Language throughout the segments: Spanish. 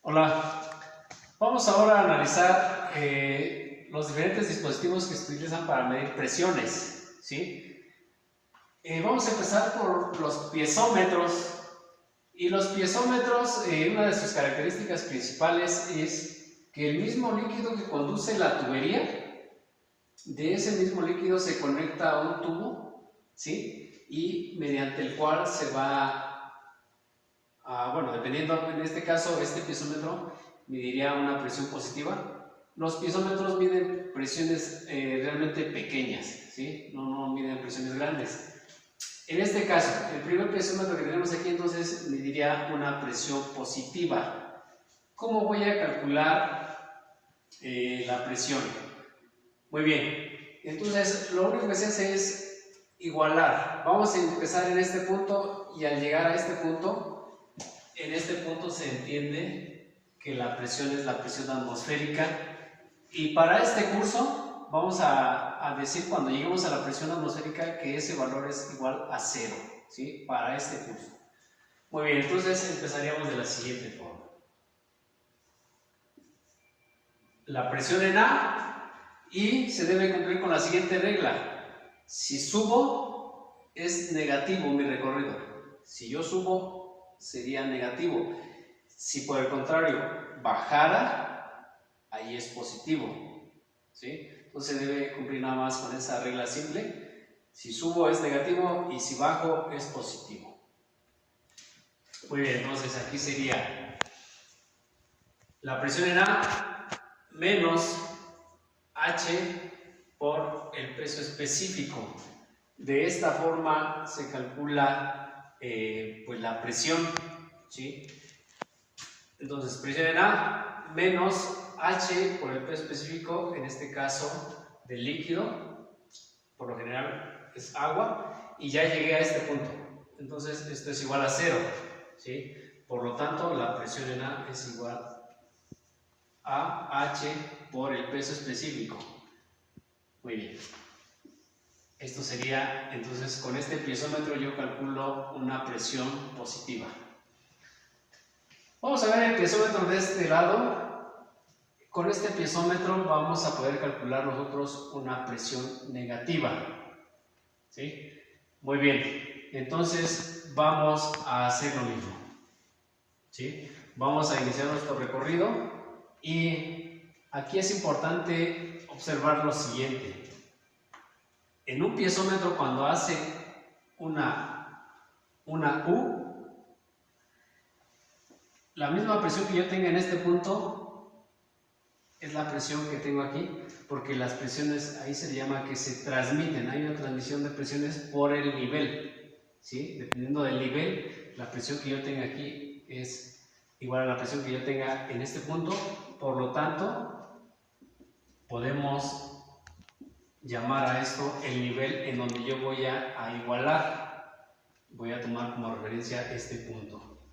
Hola, vamos ahora a analizar los diferentes dispositivos que se utilizan para medir presiones, ¿sí? Vamos a empezar por los piezómetros. Y los piezómetros, una de sus características principales es que el mismo líquido que conduce la tubería, de ese mismo líquido se conecta a un tubo, ¿sí? Y mediante el cual se va bueno, dependiendo, en este caso, este piezómetro mediría una presión positiva. Los piezómetros miden presiones realmente pequeñas, ¿sí? No miden presiones grandes. En este caso, el primer piezómetro que tenemos aquí, entonces, mediría una presión positiva. ¿Cómo voy a calcular la presión? Muy bien, entonces, lo único que se hace es igualar. Vamos a empezar en este punto y al llegar a este punto, en este punto se entiende que la presión es la presión atmosférica, y para este curso vamos a decir cuando lleguemos a la presión atmosférica que ese valor es igual a 0, ¿sí? Para este curso. Muy bien, entonces empezaríamos de la siguiente forma. La presión en A, y se debe cumplir con la siguiente regla. Si subo, es negativo mi recorrido. Si yo subo, sería negativo. Si por el contrario bajara, ahí es positivo, ¿sí? Entonces se debe cumplir nada más con esa regla simple. Si subo es negativo y si bajo es positivo. Muy bien, entonces aquí sería la presión en A menos H por el peso específico. De esta forma se calcula pues la presión, ¿sí? Entonces, presión en A menos H por el peso específico, en este caso del líquido, por lo general es agua, y ya llegué a este punto. Entonces, esto es igual a 0, ¿sí? Por lo tanto, la presión en A es igual a H por el peso específico. Muy bien. Esto sería, entonces, con este piezómetro yo calculo una presión positiva. Vamos a ver el piezómetro de este lado. Con este piezómetro vamos a poder calcular nosotros una presión negativa, ¿sí? Muy bien, entonces vamos a hacer lo mismo, ¿sí? Vamos a iniciar nuestro recorrido y aquí es importante observar lo siguiente. En un piezómetro, cuando hace una U, la misma presión que yo tenga en este punto es la presión que tengo aquí, porque las presiones ahí se le llama que se transmiten. Hay una transmisión de presiones por el nivel, ¿sí? Dependiendo del nivel, la presión que yo tenga aquí es igual a la presión que yo tenga en este punto. Por lo tanto, podemos llamar a esto el nivel en donde yo voy a igualar. Voy a tomar como referencia este punto.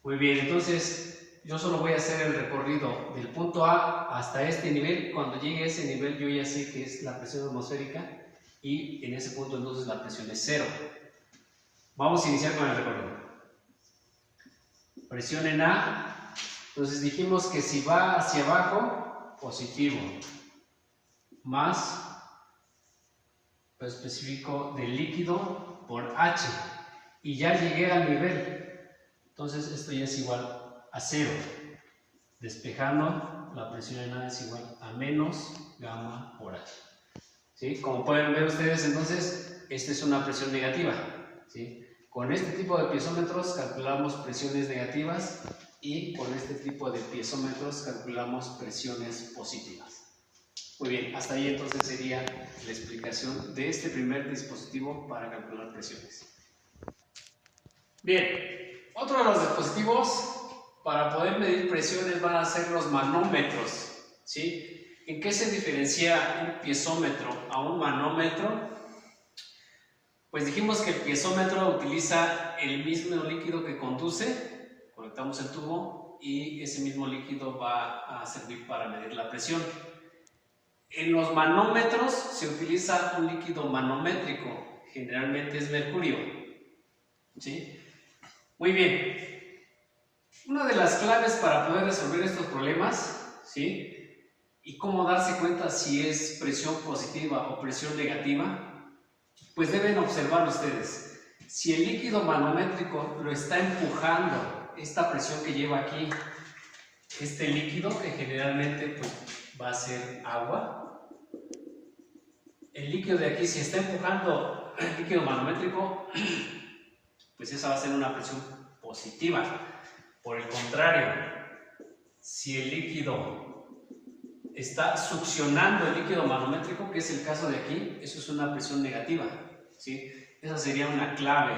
Muy bien, entonces yo solo voy a hacer el recorrido del punto A hasta este nivel. Cuando llegue a ese nivel yo ya sé que es la presión atmosférica y en ese punto entonces la presión es 0. Vamos a iniciar con el recorrido. Presión en A, entonces dijimos que si va hacia abajo, positivo, más peso específico del líquido por H, y ya llegué al nivel, entonces esto ya es igual a 0. Despejando, la presión en A es igual a menos gamma por H, ¿sí? Como pueden ver ustedes, entonces esta es una presión negativa, ¿sí? Con este tipo de piezómetros calculamos presiones negativas y con este tipo de piezómetros calculamos presiones positivas. Muy bien, hasta ahí entonces sería la explicación de este primer dispositivo para calcular presiones. Bien, otro de los dispositivos para poder medir presiones van a ser los manómetros, ¿sí? ¿En qué se diferencia un piezómetro a un manómetro? Pues dijimos que el piezómetro utiliza el mismo líquido que conduce, conectamos el tubo y ese mismo líquido va a servir para medir la presión. En los manómetros se utiliza un líquido manométrico, generalmente es mercurio, ¿sí? Muy bien, Una de las claves para poder resolver estos problemas, ¿sí? Y cómo darse cuenta si es presión positiva o presión negativa, pues deben observar ustedes. Si el líquido manométrico lo está empujando, esta presión que lleva aquí, este líquido, que generalmente pues, va a ser agua, el líquido de aquí, si está empujando el líquido manométrico, pues esa va a ser una presión positiva. Por el contrario, si el líquido está succionando el líquido manométrico, que es el caso de aquí, eso es una presión negativa, ¿sí? Esa sería una clave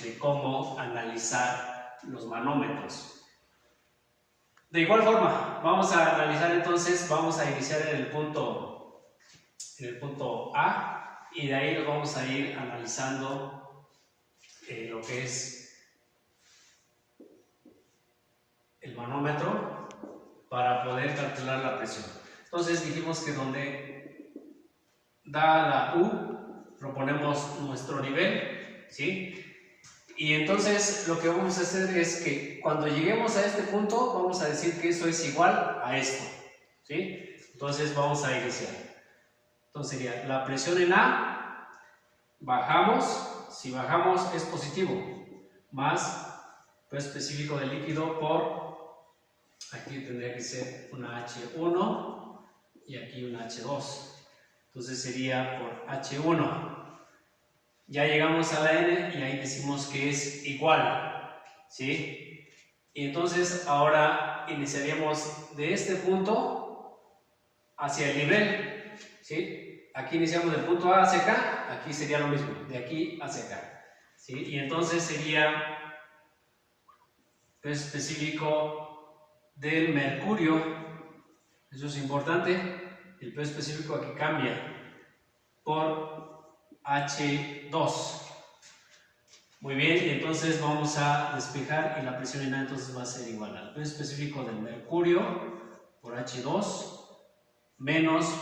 de cómo analizar los manómetros. De igual forma, vamos a analizar entonces, vamos a iniciar en el punto A y de ahí nos vamos a ir analizando lo que es el manómetro para poder calcular la presión. Entonces dijimos que donde da la U, proponemos nuestro nivel, ¿sí? Y entonces lo que vamos a hacer es que cuando lleguemos a este punto, vamos a decir que eso es igual a esto, ¿sí? Entonces vamos a iniciar. Entonces sería la presión en A, bajamos, si bajamos es positivo, más peso específico del líquido por, aquí tendría que ser una H1 y aquí una H2, entonces sería por H1. Ya llegamos a la N y ahí decimos que es igual, ¿sí? Y entonces ahora iniciaríamos de este punto hacia el nivel, ¿sí? Aquí iniciamos del punto A hacia acá, aquí sería lo mismo, de aquí hacia acá, ¿sí? Y entonces sería peso específico del mercurio, eso es importante, el peso específico aquí cambia por H2. Muy bien, entonces vamos a despejar y la presión en A entonces va a ser igual al peso específico del mercurio por H2 menos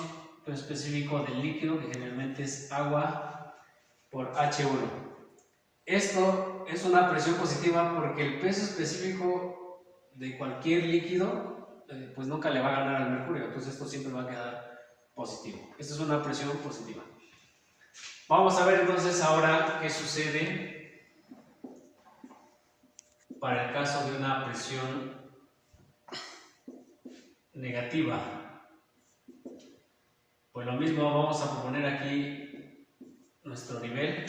peso específico del líquido, que generalmente es agua, por H1. Esto es una presión positiva porque el peso específico de cualquier líquido pues nunca le va a ganar al mercurio, entonces esto siempre va a quedar positivo. Esta es una presión positiva. Vamos a ver entonces ahora qué sucede para el caso de una presión negativa. Pues lo mismo, vamos a proponer aquí nuestro nivel,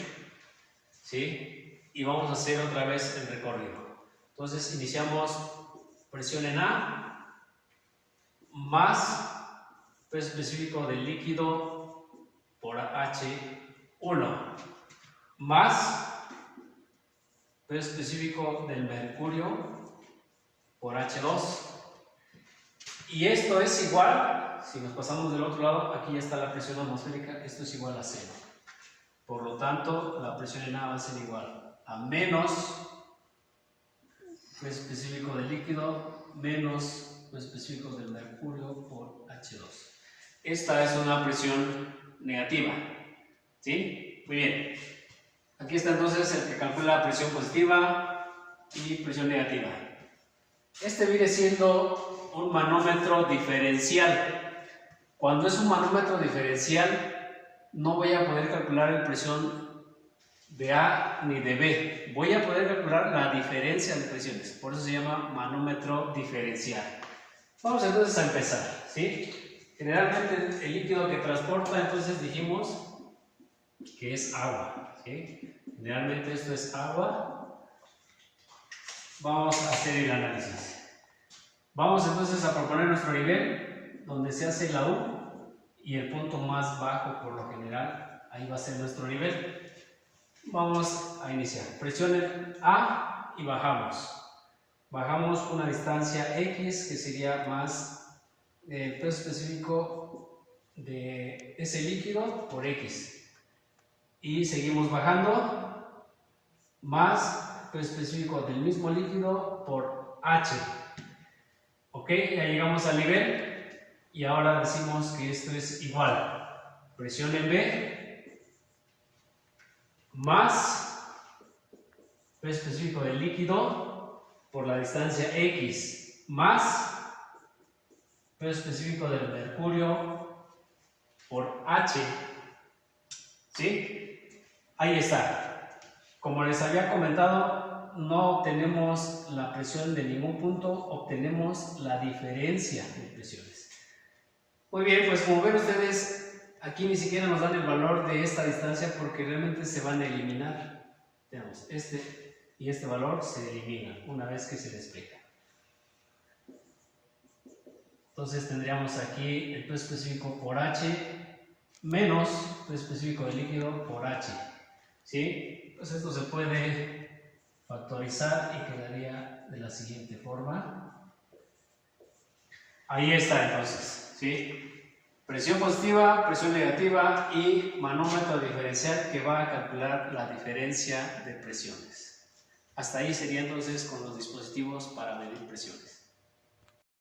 ¿sí? Y vamos a hacer otra vez el recorrido. Entonces iniciamos presión en A más peso específico del líquido por H1 más peso específico del mercurio por H2, y esto es igual, si nos pasamos del otro lado, aquí ya está la presión atmosférica, esto es igual a 0. Por lo tanto, la presión en A va a ser igual a menos peso específico del líquido menos peso específico del mercurio por H2. Esta es una presión negativa, ¿sí? Muy bien. Aquí está entonces el que calcula la presión positiva y presión negativa. Este viene siendo un manómetro diferencial. Cuando es un manómetro diferencial, no voy a poder calcular la presión de A ni de B. Voy a poder calcular la diferencia de presiones. Por eso se llama manómetro diferencial. Vamos entonces a empezar, ¿sí? Generalmente el líquido que transporta, entonces dijimos que es agua, ¿sí? Generalmente esto es agua. Vamos a hacer el análisis. Vamos entonces a proponer nuestro nivel, donde se hace la U y el punto más bajo por lo general, ahí va a ser nuestro nivel. Vamos a iniciar. Presión en A y bajamos. Bajamos una distancia X, que sería más el peso específico de ese líquido por X. Y seguimos bajando, más peso específico del mismo líquido por H. Ok, ya llegamos al nivel y ahora decimos que esto es igual. Presión en B más peso específico del líquido por la distancia X más peso específico del mercurio por H, ¿sí? Ahí está. Como les había comentado, no obtenemos la presión de ningún punto, obtenemos la diferencia de presiones. Muy bien, pues como ven ustedes, aquí ni siquiera nos dan el valor de esta distancia porque realmente se van a eliminar. Tenemos este y este valor se elimina una vez que se despeja. Entonces tendríamos aquí el peso específico por H menos peso específico del líquido por H, ¿sí? Pues esto se puede factorizar y quedaría de la siguiente forma. Ahí está entonces, ¿sí? Presión positiva, presión negativa y manómetro diferencial que va a calcular la diferencia de presiones. Hasta ahí sería entonces con los dispositivos para medir presiones.